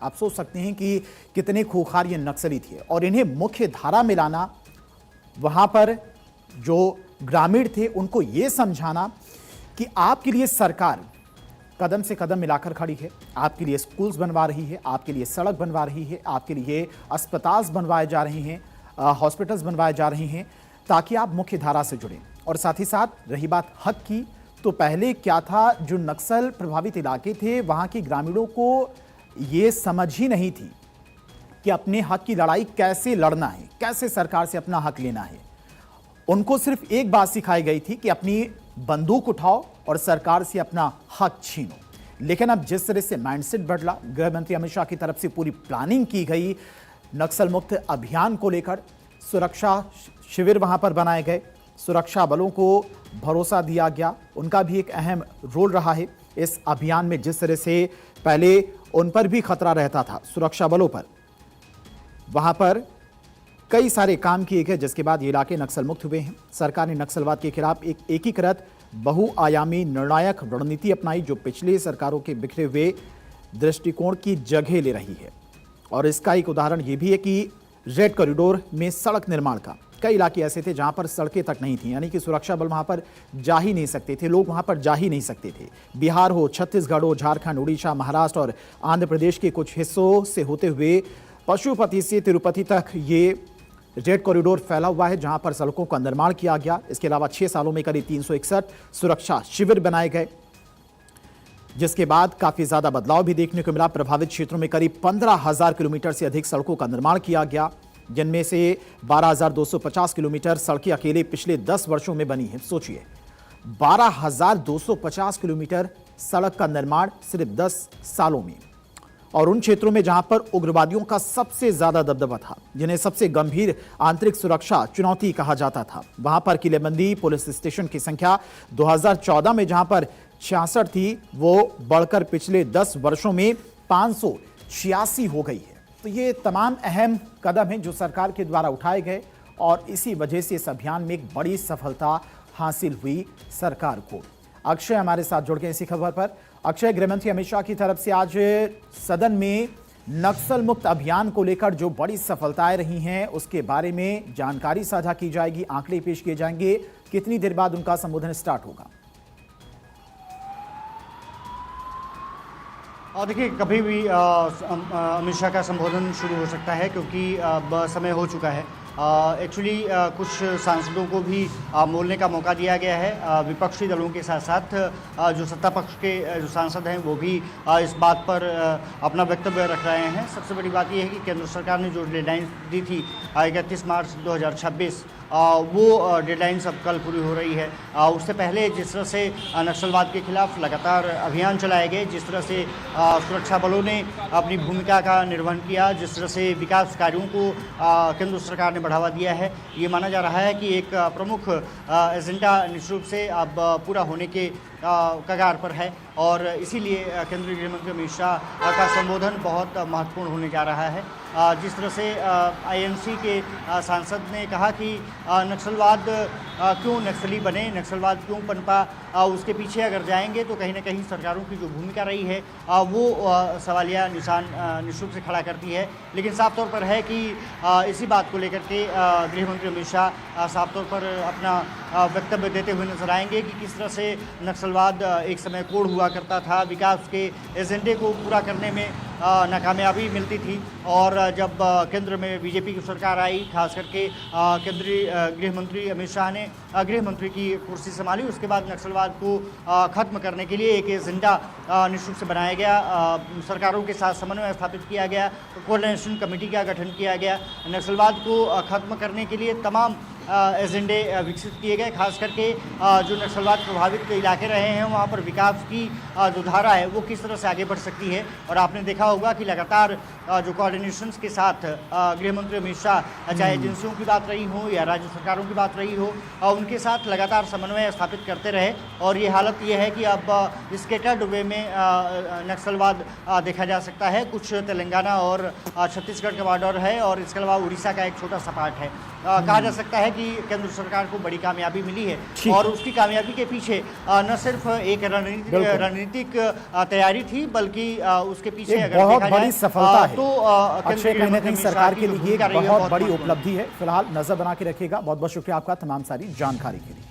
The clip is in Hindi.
आप सोच सकते हैं कि कितने खूंखार ये नक्सली थे और इन्हें मुख्य धारा में लाना, वहां पर जो ग्रामीण थे उनको ये समझाना कि आपके लिए सरकार कदम से कदम मिलाकर खड़ी है, आपके लिए स्कूल्स बनवा रही है, आपके लिए सड़क बनवा रही है, आपके लिए अस्पताल बनवाए जा रहे हैं, हॉस्पिटल्स बनवाए जा रहे हैं, ताकि आप मुख्य धारा से जुड़ें। और साथ ही साथ रही बात हक की, तो पहले क्या था, जो नक्सल प्रभावित इलाके थे वहां के ग्रामीणों को ये समझ ही नहीं थी कि अपने हक की लड़ाई कैसे लड़ना है, कैसे सरकार से अपना हक लेना है। उनको सिर्फ एक बात सिखाई गई थी कि अपनी बंदूक उठाओ और सरकार से अपना हक छीनो। लेकिन अब जिस तरह से माइंडसेट बदला, गृह मंत्री अमित शाह की तरफ से पूरी प्लानिंग की गई, नक्सल मुक्त अभियान को लेकर सुरक्षा शिविर वहां पर बनाए गए, सुरक्षा बलों को भरोसा दिया गया, उनका भी एक अहम रोल रहा है इस अभियान में। जिस तरह से पहले उन पर भी खतरा रहता था, सुरक्षा बलों पर, वहां पर कई सारे काम किए गए, जिसके बाद ये इलाके नक्सल मुक्त हुए हैं। सरकार ने नक्सलवाद के खिलाफ एक एकीकृत बहुआयामी निर्णायक रणनीति अपनाई, जो पिछले सरकारों के बिखरे हुए दृष्टिकोण की जगह ले रही है। और इसका एक उदाहरण ये भी है कि रेड कॉरिडोर में सड़क निर्माण का, कई इलाके ऐसे थे जहां पर सड़कें तक नहीं थी, यानी कि सुरक्षा बल वहां पर जा ही नहीं सकते थे, लोग वहां पर जा ही नहीं सकते थे। बिहार हो, छत्तीसगढ़ हो, झारखंड, उड़ीसा, महाराष्ट्र और आंध्र प्रदेश के कुछ हिस्सों से होते हुए पशुपति से तिरुपति तक ये रेड कॉरिडोर फैला हुआ है, जहां पर सड़कों का निर्माण किया गया। इसके अलावा 6 सालों में करीब 361 सुरक्षा शिविर बनाए गए, जिसके बाद काफी ज्यादा बदलाव भी देखने को मिला। प्रभावित क्षेत्रों में करीब 15,000 किलोमीटर से अधिक सड़कों का निर्माण किया गया, जिनमें से 12,250 किलोमीटर सड़कें अकेले पिछले 10 वर्षों में बनी है। सोचिए, 12,250 किलोमीटर सड़क का निर्माण सिर्फ 10 सालों में। और उन क्षेत्रों में जहां पर उग्रवादियों का सबसे ज्यादा दबदबा था, जिन्हें सबसे गंभीर आंतरिक सुरक्षा चुनौती कहा जाता था, वहां पर किलेबंदी पुलिस स्टेशन की संख्या 2014 में जहां पर 66 थी, वो बढ़कर पिछले 10 वर्षों में 586 हो गई है। तो ये तमाम अहम कदम हैं जो सरकार के द्वारा उठाए गए और इसी वजह से इस अभियान में एक बड़ी सफलता हासिल हुई सरकार को। अक्षय हमारे साथ जुड़ गए इसी खबर पर। अक्षय, गृहमंत्री अमित शाह की तरफ से आज सदन में नक्सल मुक्त अभियान को लेकर जो बड़ी सफलताएं रही हैं उसके बारे में जानकारी साझा की जाएगी, आंकड़े पेश किए जाएंगे। कितनी देर बाद उनका संबोधन स्टार्ट होगा? देखिए, कभी भी अमित शाह का संबोधन शुरू हो सकता है, क्योंकि अब समय हो चुका है। एक्चुअली कुछ सांसदों को भी बोलने का मौका दिया गया है। विपक्षी दलों के साथ साथ जो सत्ता पक्ष के जो सांसद हैं वो भी इस बात पर अपना वक्तव्य रख रहे हैं। सबसे बड़ी बात यह है कि केंद्र सरकार ने जो डेडलाइन दी थी 31 मार्च 2026, वो डेडलाइन अब कल पूरी हो रही है। उससे पहले जिस तरह से नक्सलवाद के खिलाफ लगातार अभियान चलाए गए, जिस तरह से सुरक्षा बलों ने अपनी भूमिका का निर्वहन किया, जिस तरह से विकास कार्यों को केंद्र सरकार ने बढ़ावा दिया है, ये माना जा रहा है कि एक प्रमुख एजेंडा निश्चित रूप से अब पूरा होने के कगार पर है। और इसीलिए केंद्रीय गृह मंत्री अमित शाह का संबोधन बहुत महत्वपूर्ण होने जा रहा है। जिस तरह से आईएनसी के सांसद ने कहा कि नक्सलवाद क्यों नक्सली बने, नक्सलवाद क्यों पनपा, उसके पीछे अगर जाएंगे तो कहीं ना कहीं सरकारों की जो भूमिका रही है वो सवालिया निशान निश्चित रूप से खड़ा करती है। लेकिन साफ तौर पर है कि इसी बात को लेकर के गृह मंत्री अमित शाह साफ तौर पर अपना वक्तव्य देते हुए नजर आएंगे कि किस तरह से नक्सलवाद एक समय कोढ़ हुआ करता था, विकास के एजेंडे को पूरा करने में नाकामयाबी मिलती थी। और जब केंद्र में बीजेपी की सरकार आई, खास करके केंद्रीय गृह मंत्री अमित शाह ने गृह मंत्री की कुर्सी संभाली, उसके बाद नक्सलवाद को खत्म करने के लिए एक एजेंडा निश्चित रूप से बनाया गया। सरकारों के साथ समन्वय स्थापित किया गया, कोऑर्डिनेशन कमेटी का गठन किया गया, नक्सलवाद को खत्म करने के लिए तमाम एजेंडे विकसित किए गए। खास करके जो नक्सलवाद प्रभावित इलाके रहे हैं वहाँ पर विकास की जो धारा है वो किस तरह से आगे बढ़ सकती है। और आपने देखा होगा कि लगातार जो कोऑर्डिनेशन के साथ गृह मंत्री अमित शाह, चाहे एजेंसियों की बात रही हो या राज्य सरकारों की बात रही हो, उनके साथ लगातार समन्वय स्थापित करते रहे। और ये हालत ये है कि अब स्केटर्ड वे में में नक्सलवाद देखा जा सकता है। कुछ तेलंगाना और छत्तीसगढ़ का बॉर्डर है और इसके अलावा उड़ीसा का एक छोटा सा पार्ट है। कहा जा सकता है कि केंद्र सरकार को बड़ी कामयाबी मिली है और उसकी कामयाबी के पीछे न सिर्फ एक रणनीतिक तैयारी थी, बल्कि उसके पीछे अगर बहुत देखा बड़ी जाए सफलता है। तो अक्षय, कहीं ना कहीं सरकार के लिए एक बहुत बड़ी उपलब्धि उपलब्धि है। फिलहाल नजर बना के रखिएगा। बहुत बहुत शुक्रिया आपका तमाम सारी जानकारी के लिए।